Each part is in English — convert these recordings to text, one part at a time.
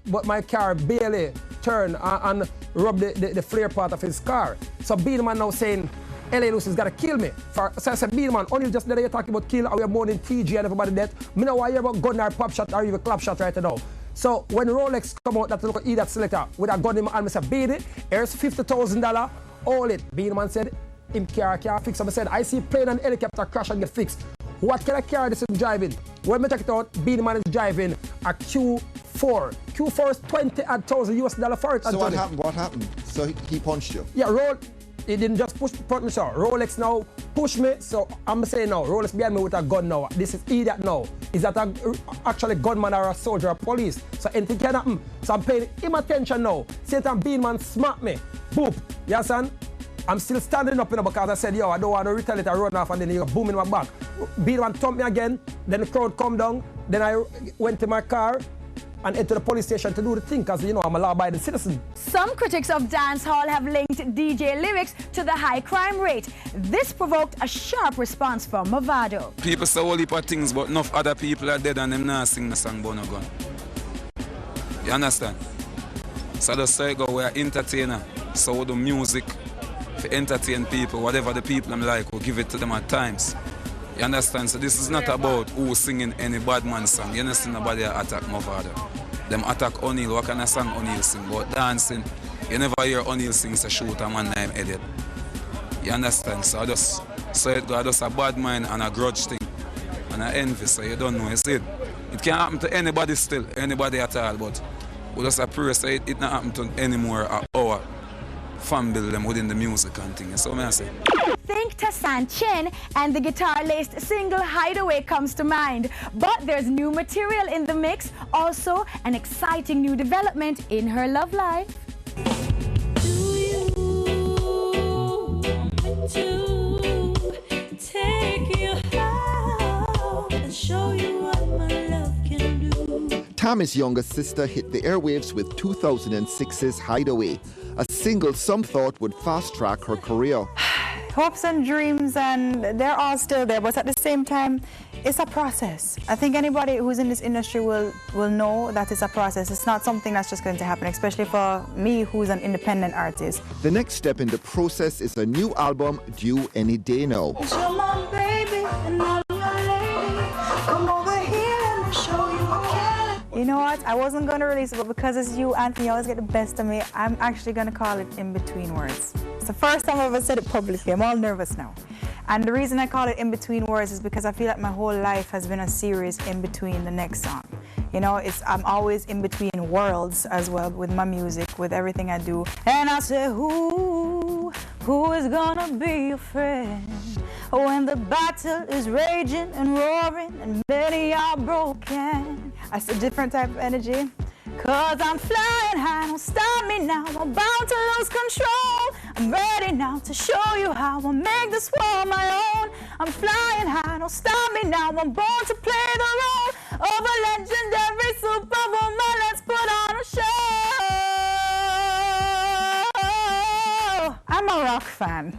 but my car barely turned and rubbed the flare part of his car. So Beenie Man now saying, L.A. Lucy's got to kill me. So I said, Beenie Man, only just the day you're talking about kill, and we're more than TG and everybody dead. Me know why you're about gun or pop shot or even clap shot right now. So when Rolex come out, that look at that selector with a gun in my hand, I said, Beenie, here's $50,000, hold it. Beenie Man said, him car can't fix. I said, I see plane and helicopter crash and get fixed. What kind of car this is driving? When me check it out, Beenie Man is driving a Q4. Q4 is $20,000 for it. So what happened? What happened? So he punched you? Yeah, he didn't just push me, so Rolex now push me, so I'm saying now, Rolex behind me with a gun now. This is idiot now. Is that actually a gunman or a soldier or police? So anything can happen. So I'm paying him attention now. Same time Beenie Man smack me. Boop. You understand? I'm still standing up, because I said, yo, I don't want to retaliate, I run off, and then he boom in my back. Beenie Man thumped me again, then the crowd come down, then I went to my car and head to the police station to do the thing, because, I'm a law-abiding citizen. Some critics of dancehall have linked DJ lyrics to the high crime rate. This provoked a sharp response from Mavado. People say all heap of things, but enough other people are dead and them not sing the song about no gun. You understand? So just say go, we're entertainer, so we do music to entertain people, whatever the people I'm like, we'll give it to them at times. You understand? So this is not about who singing any bad man song. You understand? Nobody attack Mavado. Them attack O'Neal. What kind of song O'Neal sing? But dancing, you never hear O'Neal sing say shoot a man named Elliot. You understand? So I just say it go just a bad mind and a grudge thing. And a envy, so you don't know. You see it? It can happen to anybody still, anybody at all, but we just pray so it not happen to any more our fan build them within the music and things. So I say. Think Tessanne Chin and the guitar-laced single Hideaway comes to mind. But there's new material in the mix, also an exciting new development in her love life. Do you want me to take you out and show you what my love can do? Tammy's younger sister hit the airwaves with 2006's Hideaway, a single some thought would fast-track her career. Hopes and dreams, and they're all still there, but at the same time, it's a process. I think anybody who's in this industry will know that it's a process. It's not something that's just going to happen, especially for me, who's an independent artist. The next step in the process is a new album due any day now. You're my baby and I'm your lady. Come over here and show you what can. You know what? I wasn't going to release it, but because it's you, Anthony, you always get the best of me, I'm actually going to call it In Between Words. It's the first time I've ever said it publicly. I'm all nervous now. And the reason I call it In Between Words is because I feel like my whole life has been a series in between the next song. You know, I'm always in between worlds as well with my music, with everything I do. And I say, who is gonna be your friend when the battle is raging and roaring and many are broken? That's a different type of energy. Cause I'm flying high, don't stop me now. I'm about to lose control. I'm ready now to show you how I make this world my own. I'm flying high, don't stop me now. I'm born to play the role of a legendary superwoman. Let's put on a show. I'm a rock fan.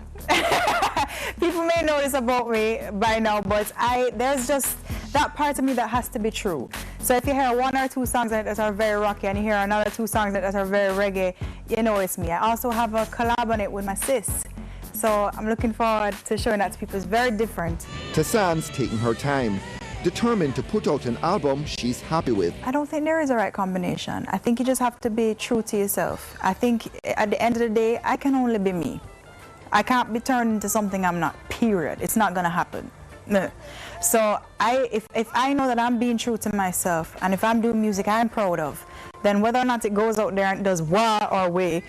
People may know this about me by now, but there's just that part of me that has to be true. So if you hear one or two songs that are very rocky and you hear another two songs that are very reggae, you know it's me. I also have a collab on it with my sis. So I'm looking forward to showing that to people. It's very different. Tessanne's taking her time, determined to put out an album she's happy with. I don't think there is a right combination. I think you just have to be true to yourself. I think at the end of the day, I can only be me. I can't be turned into something I'm not, period. It's not gonna happen. No. So if I know that I'm being true to myself, and if I'm doing music I'm proud of, then whether or not it goes out there and does wah or way,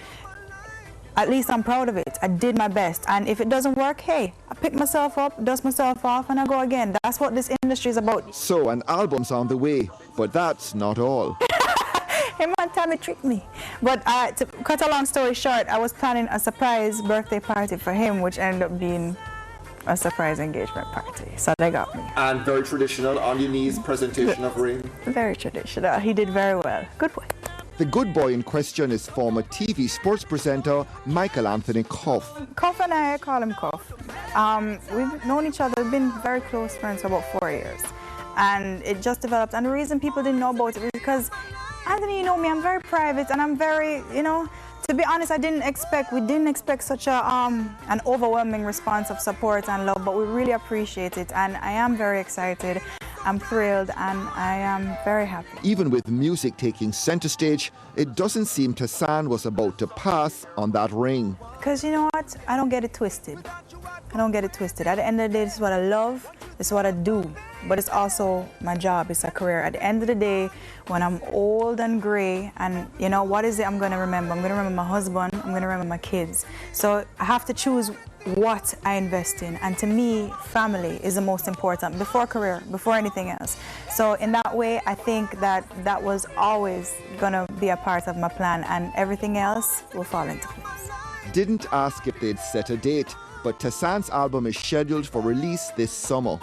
at least I'm proud of it. I did my best. And if it doesn't work, hey, I pick myself up, dust myself off, and I go again. That's what this industry is about. So an album's on the way, but that's not all. Hey man, Tommy tricked me. But to cut a long story short, I was planning a surprise birthday party for him, which ended up being a surprise engagement party. So they got me. And very traditional, on your knees presentation of ring. Very traditional. He did very well. Good boy. The good boy in question is former TV sports presenter Michael Anthony Cuff. Cuff and I call him Cuff. We've known each other, we've been very close friends for about 4 years. And it just developed. And the reason people didn't know about it was because Anthony, you know me, I'm very private and I'm very, you know, to be honest, we didn't expect such a an overwhelming response of support and love, but we really appreciate it, and I am very excited. I'm thrilled and I am very happy. Even with music taking center stage, it doesn't seem Tessanne was about to pass on that ring. Because you know what? I don't get it twisted. I don't get it twisted. At the end of the day, this is what I love, this is what I do, but it's also my job, it's a career. At the end of the day, when I'm old and gray, and you know, what is it I'm going to remember? I'm going to remember my husband, I'm going to remember my kids. So I have to choose what I invest in, and to me, family is the most important, before career, before anything else. So in that way, I think that that was always going to be a part of my plan, and everything else will fall into place. Didn't ask if they'd set a date, but Tessanne's album is scheduled for release this summer.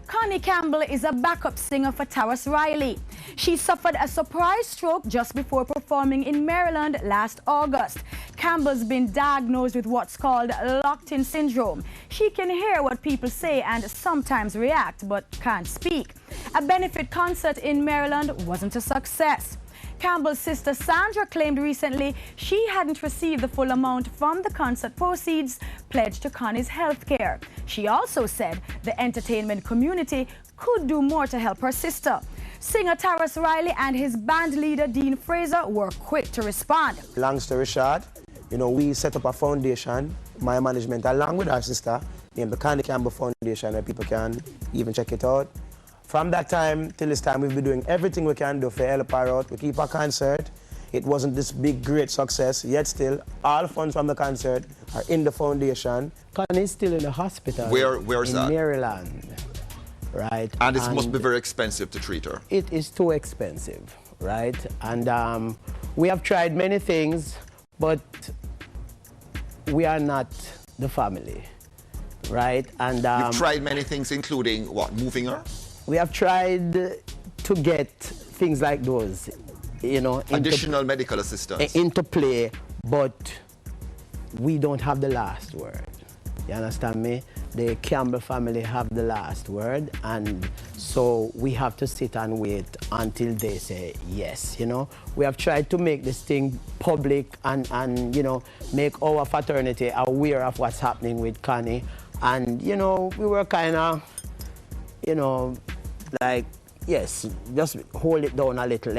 Connie Campbell is a backup singer for Tarrus Riley. She suffered a surprise stroke just before performing in Maryland last August. Campbell's been diagnosed with what's called locked-in syndrome. She can hear what people say and sometimes react, but can't speak. A benefit concert in Maryland wasn't a success. Campbell's sister Sandra claimed recently she hadn't received the full amount from the concert proceeds pledged to Connie's health care. She also said the entertainment community could do more to help her sister. Singer Tarrus Riley and his band leader Dean Fraser were quick to respond. Long story short, you know, we set up a foundation, my management, along with our sister, named the Connie Campbell Foundation, where people can even check it out. From that time till this time, we've been doing everything we can do for help her out. We keep our concert. It wasn't this big, great success, yet still, all funds from the concert are in the foundation. Connie's still in the hospital. Where's in that? Maryland, right? And it must be very expensive to treat her. It is too expensive, right? And we have tried many things, but we are not the family, right? And You've tried many things, including what, moving her? We have tried to get things like those, you know, additional medical assistance into play, but we don't have the last word. You understand me? The Campbell family have the last word, and so we have to sit and wait until they say yes, you know? We have tried to make this thing public and you know, make our fraternity aware of what's happening with Connie. And, you know, we were kind of, you know, like, yes, just hold it down a little.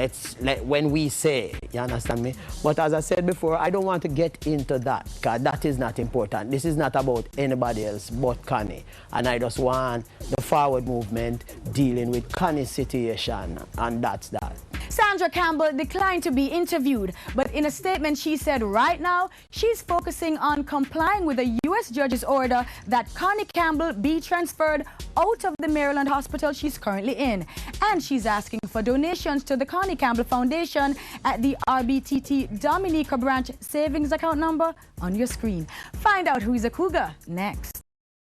When we say, you understand me? But as I said before, I don't want to get into that, because that is not important. This is not about anybody else but Connie. And I just want the forward movement dealing with Connie's situation, and that's that. Sandra Campbell declined to be interviewed, but in a statement she said right now she's focusing on complying with a U.S. judge's order that Connie Campbell be transferred out of the Maryland hospital she's currently in. And she's asking for donations to the Connie Campbell Foundation at the RBTT Dominica branch savings account number on your screen. Find out who's a cougar next.